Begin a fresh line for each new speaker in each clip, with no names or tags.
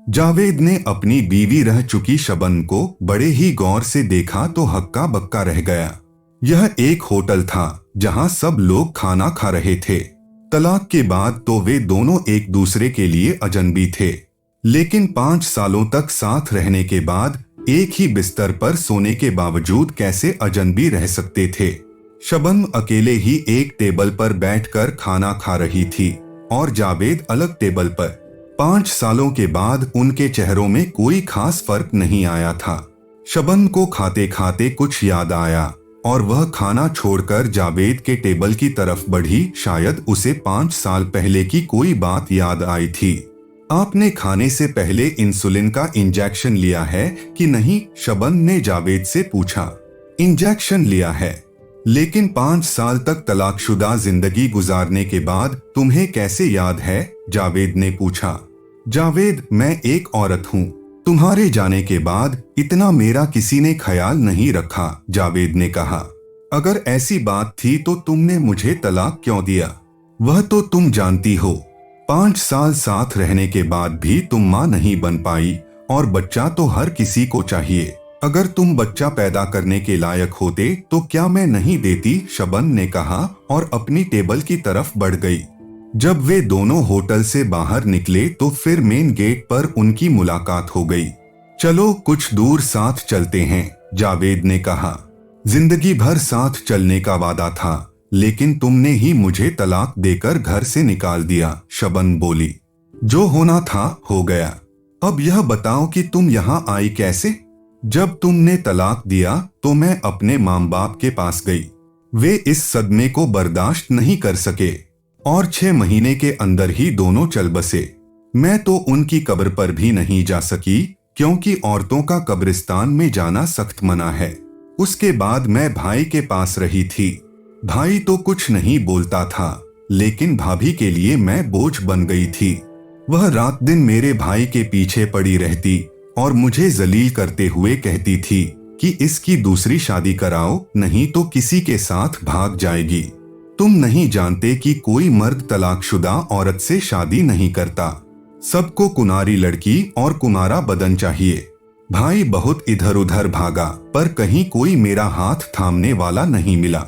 जावेद ने अपनी बीवी रह चुकी शबनम को बड़े ही गौर से देखा तो हक्का बक्का रह गया। यह एक होटल था जहां सब लोग खाना खा रहे थे। तलाक के बाद तो वे दोनों एक दूसरे के लिए अजनबी थे, लेकिन 5 सालों तक साथ रहने के बाद एक ही बिस्तर पर सोने के बावजूद कैसे अजनबी रह सकते थे। शबनम अकेले ही एक टेबल पर बैठकर खाना खा रही थी और जावेद अलग टेबल पर। 5 सालों के बाद उनके चेहरों में कोई खास फर्क नहीं आया था। शबनम को खाते खाते कुछ याद आया और वह खाना छोड़कर जावेद के टेबल की तरफ बढ़ी। शायद उसे 5 साल पहले की कोई बात याद आई थी। आपने खाने से पहले इंसुलिन का इंजेक्शन लिया है कि नहीं? शबनम ने जावेद से पूछा। इंजेक्शन लिया है, लेकिन 5 साल तक तलाकशुदा जिंदगी गुजारने के बाद तुम्हें कैसे याद है? जावेद ने पूछा। जावेद, मैं एक औरत हूँ। तुम्हारे जाने के बाद इतना मेरा किसी ने ख्याल नहीं रखा, जावेद ने कहा। अगर ऐसी बात थी तो तुमने मुझे तलाक क्यों दिया? वह तो तुम जानती हो, 5 साल साथ रहने के बाद भी तुम माँ नहीं बन पाई और बच्चा तो हर किसी को चाहिए। अगर तुम बच्चा पैदा करने के लायक होते तो क्या मैं नहीं देती? शबनम ने कहा और अपनी टेबल की तरफ बढ़ गई। जब वे दोनों होटल से बाहर निकले तो फिर मेन गेट पर उनकी मुलाकात हो गई। चलो कुछ दूर साथ चलते हैं, जावेद ने कहा। जिंदगी भर साथ चलने का वादा था, लेकिन तुमने ही मुझे तलाक देकर घर से निकाल दिया, शबनम बोली। जो होना था हो गया। अब यह बताओ कि तुम यहाँ आई कैसे? जब तुमने तलाक दिया तो मैं अपने माँ बाप के पास गई। वे इस सदमे को बर्दाश्त नहीं कर सके और 6 महीने के अंदर ही दोनों चल बसे। मैं तो उनकी कब्र पर भी नहीं जा सकी, क्योंकि औरतों का कब्रिस्तान में जाना सख्त मना है। उसके बाद मैं भाई के पास रही थी। भाई तो कुछ नहीं बोलता था, लेकिन भाभी के लिए मैं बोझ बन गई थी। वह रात दिन मेरे भाई के पीछे पड़ी रहती और मुझे जलील करते हुए कहती थी कि इसकी दूसरी शादी कराओ, नहीं तो किसी के साथ भाग जाएगी। तुम नहीं जानते कि कोई मर्द तलाकशुदा औरत से शादी नहीं करता। सबको कुंवारी लड़की और कुमारा बदन चाहिए। भाई बहुत इधर उधर भागा, पर कहीं कोई मेरा हाथ थामने वाला नहीं मिला।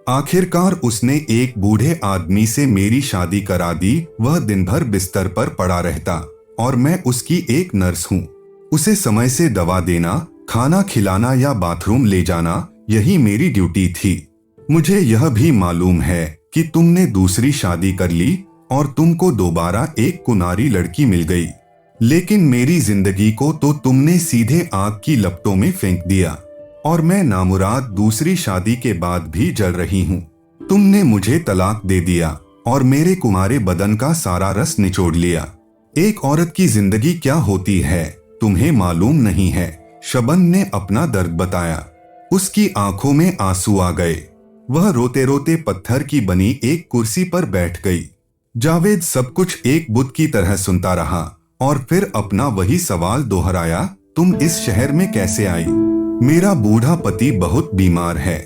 आखिरकार उसने एक बूढ़े आदमी से मेरी शादी करा दी। वह दिन भर बिस्तर पर पड़ा रहता और मैं उसकी एक नर्स हूँ। उसे समय से दवा देना, खाना खिलाना या बाथरूम ले जाना, यही मेरी ड्यूटी थी। मुझे यह भी मालूम है कि तुमने दूसरी शादी कर ली और तुमको दोबारा एक कुंवारी लड़की मिल गई, लेकिन मेरी जिंदगी को तो तुमने सीधे आग की लपटों में फेंक दिया और मैं नामुराद दूसरी शादी के बाद भी जल रही हूँ। तुमने मुझे तलाक दे दिया और मेरे कुंवारे बदन का सारा रस निचोड़ लिया। एक औरत की जिंदगी क्या होती है तुम्हें मालूम नहीं है, शबनम ने अपना दर्द बताया। उसकी आंखों में आंसू आ गए। वह रोते रोते पत्थर की बनी एक कुर्सी पर बैठ गई। जावेद सब कुछ एक बुत की तरह सुनता रहा और फिर अपना वही सवाल दोहराया, तुम इस शहर में कैसे आई? मेरा बूढ़ा पति बहुत बीमार है।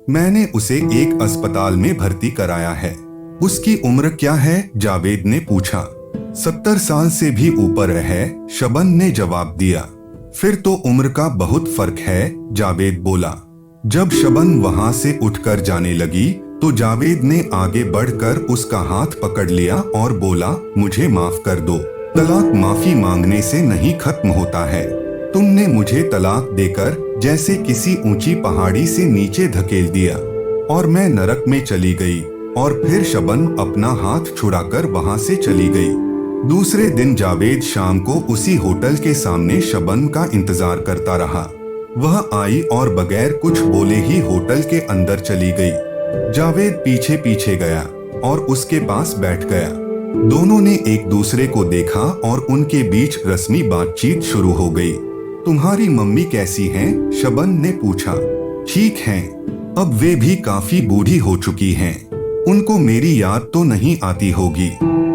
मैंने उसे एक अस्पताल में भर्ती कराया है। उसकी उम्र क्या है? जावेद ने पूछा। 70 साल से भी ऊपर है, शबनम ने जवाब दिया। फिर तो उम्र का बहुत फर्क है, जावेद बोला। जब शबनम वहां से उठकर जाने लगी तो जावेद ने आगे बढ़कर उसका हाथ पकड़ लिया और बोला, मुझे माफ कर दो। तलाक माफी मांगने से नहीं खत्म होता है। तुमने मुझे तलाक देकर जैसे किसी ऊंची पहाड़ी से नीचे धकेल दिया और मैं नरक में चली गई। और फिर शबनम अपना हाथ छुड़ाकर वहां से चली गई। दूसरे दिन जावेद शाम को उसी होटल के सामने शबनम का इंतजार करता रहा। वह आई और बगैर कुछ बोले ही होटल के अंदर चली गई। जावेद पीछे पीछे गया और उसके पास बैठ गया। दोनों ने एक दूसरे को देखा और उनके बीच रस्मी बातचीत शुरू हो गई। तुम्हारी मम्मी कैसी हैं? शबनम ने पूछा। ठीक हैं, अब वे भी काफी बूढ़ी हो चुकी हैं। उनको मेरी याद तो नहीं आती होगी।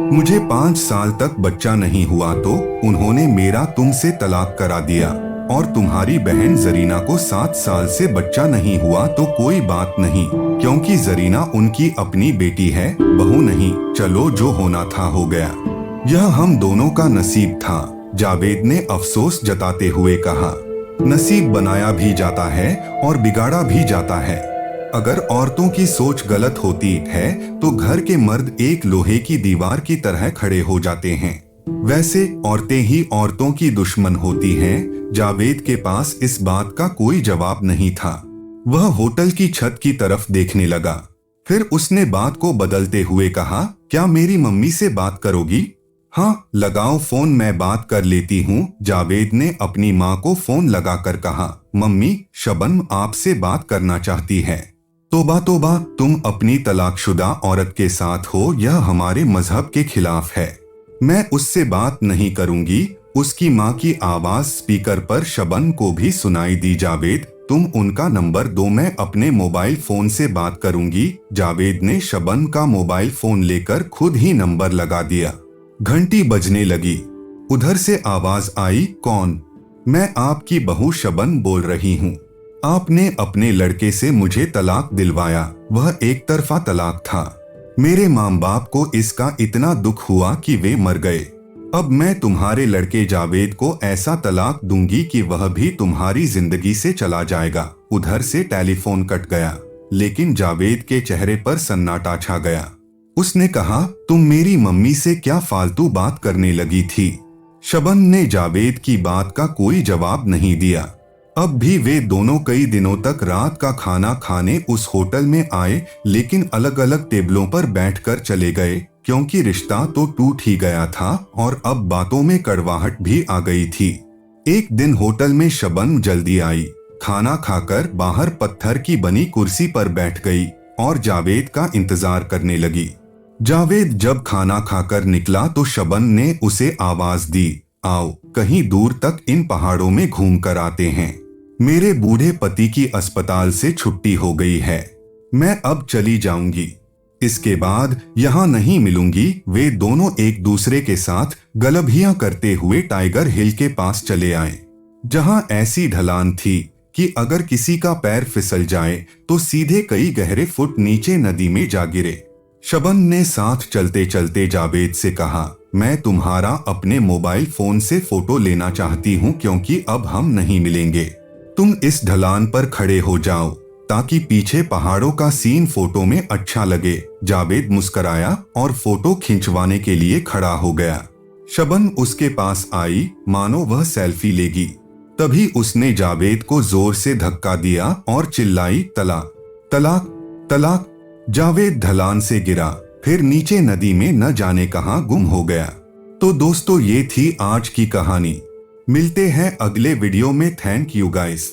मुझे 5 साल तक बच्चा नहीं हुआ तो उन्होंने मेरा तुमसे तलाक करा दिया और तुम्हारी बहन जरीना को 7 साल से बच्चा नहीं हुआ तो कोई बात नहीं, क्योंकि जरीना उनकी अपनी बेटी है, बहू नहीं। चलो जो होना था हो गया। यह हम दोनों का नसीब था। जावेद ने अफसोस जताते हुए कहा, नसीब बनाया भी जाता है और बिगाड़ा भी जाता है। अगर औरतों की सोच गलत होती है तो घर के मर्द एक लोहे की दीवार की तरह खड़े हो जाते हैं। वैसे औरतें ही औरतों की दुश्मन होती हैं। जावेद के पास इस बात का कोई जवाब नहीं था। वह होटल की छत की तरफ देखने लगा। फिर उसने बात को बदलते हुए कहा, क्या मेरी मम्मी से बात करोगी? हाँ, लगाओ फोन, मैं बात कर लेती हूँ। जावेद ने अपनी माँ को फोन लगाकर कहा, मम्मी, शबनम आपसे बात करना चाहती है। तोबा तोबा, तुम अपनी तलाकशुदा औरत के साथ हो, यह हमारे मजहब के खिलाफ है। मैं उससे बात नहीं करूंगी। उसकी माँ की आवाज स्पीकर पर शबनम को भी सुनाई दी। जावेद, तुम उनका नंबर दो, मैं अपने मोबाइल फोन से बात करूंगी। जावेद ने शबनम का मोबाइल फोन लेकर खुद ही नंबर लगा दिया। घंटी बजने लगी। उधर से आवाज आई, कौन? मैं आपकी बहू शबनम बोल रही हूँ। आपने अपने लड़के से मुझे तलाक दिलवाया। वह एक तरफा तलाक था। मेरे माँ बाप को इसका इतना दुख हुआ कि वे मर गए। अब मैं तुम्हारे लड़के जावेद को ऐसा तलाक दूंगी कि वह भी तुम्हारी जिंदगी से चला जाएगा। उधर से टेलीफोन कट गया, लेकिन जावेद के चेहरे पर सन्नाटा छा गया। उसने कहा, तुम मेरी मम्मी से क्या फालतू बात करने लगी थी? शबनम ने जावेद की बात का कोई जवाब नहीं दिया। अब भी वे दोनों कई दिनों तक रात का खाना खाने उस होटल में आए, लेकिन अलग अलग टेबलों पर बैठकर चले गए, क्योंकि रिश्ता तो टूट ही गया था और अब बातों में कड़वाहट भी आ गई थी। एक दिन होटल में शबनम जल्दी आई। खाना खाकर बाहर पत्थर की बनी कुर्सी पर बैठ गई और जावेद का इंतजार करने लगी। जावेद जब खाना खाकर निकला तो शबनम ने उसे आवाज दी, आओ, कहीं दूर तक इन पहाड़ों में घूम कर आते हैं। मेरे बूढ़े पति की अस्पताल से छुट्टी हो गई है। मैं अब चली जाऊंगी। इसके बाद यहाँ नहीं मिलूंगी। वे दोनों एक दूसरे के साथ गलभियां करते हुए टाइगर हिल के पास चले आए, जहाँ ऐसी ढलान थी कि अगर किसी का पैर फिसल जाए तो सीधे कई गहरे फुट नीचे नदी में जा गिरे। शबनम ने साथ चलते चलते जावेद से कहा, मैं तुम्हारा अपने मोबाइल फोन से फोटो लेना चाहती हूँ, क्योंकि अब हम नहीं मिलेंगे। तुम इस ढलान पर खड़े हो जाओ ताकि पीछे पहाड़ों का सीन फोटो में अच्छा लगे। जावेद मुस्कराया और फोटो खिंचवाने के लिए खड़ा हो गया। शबनम उसके पास आई, मानो वह सेल्फी लेगी। तभी उसने जावेद को जोर से धक्का दिया और चिल्लाई, तलाक, तलाक, तलाक। जावेद ढलान से गिरा, फिर नीचे नदी में न जाने कहां गुम हो गया। तो दोस्तों, ये थी आज की कहानी। मिलते हैं अगले वीडियो में। Thank you guys.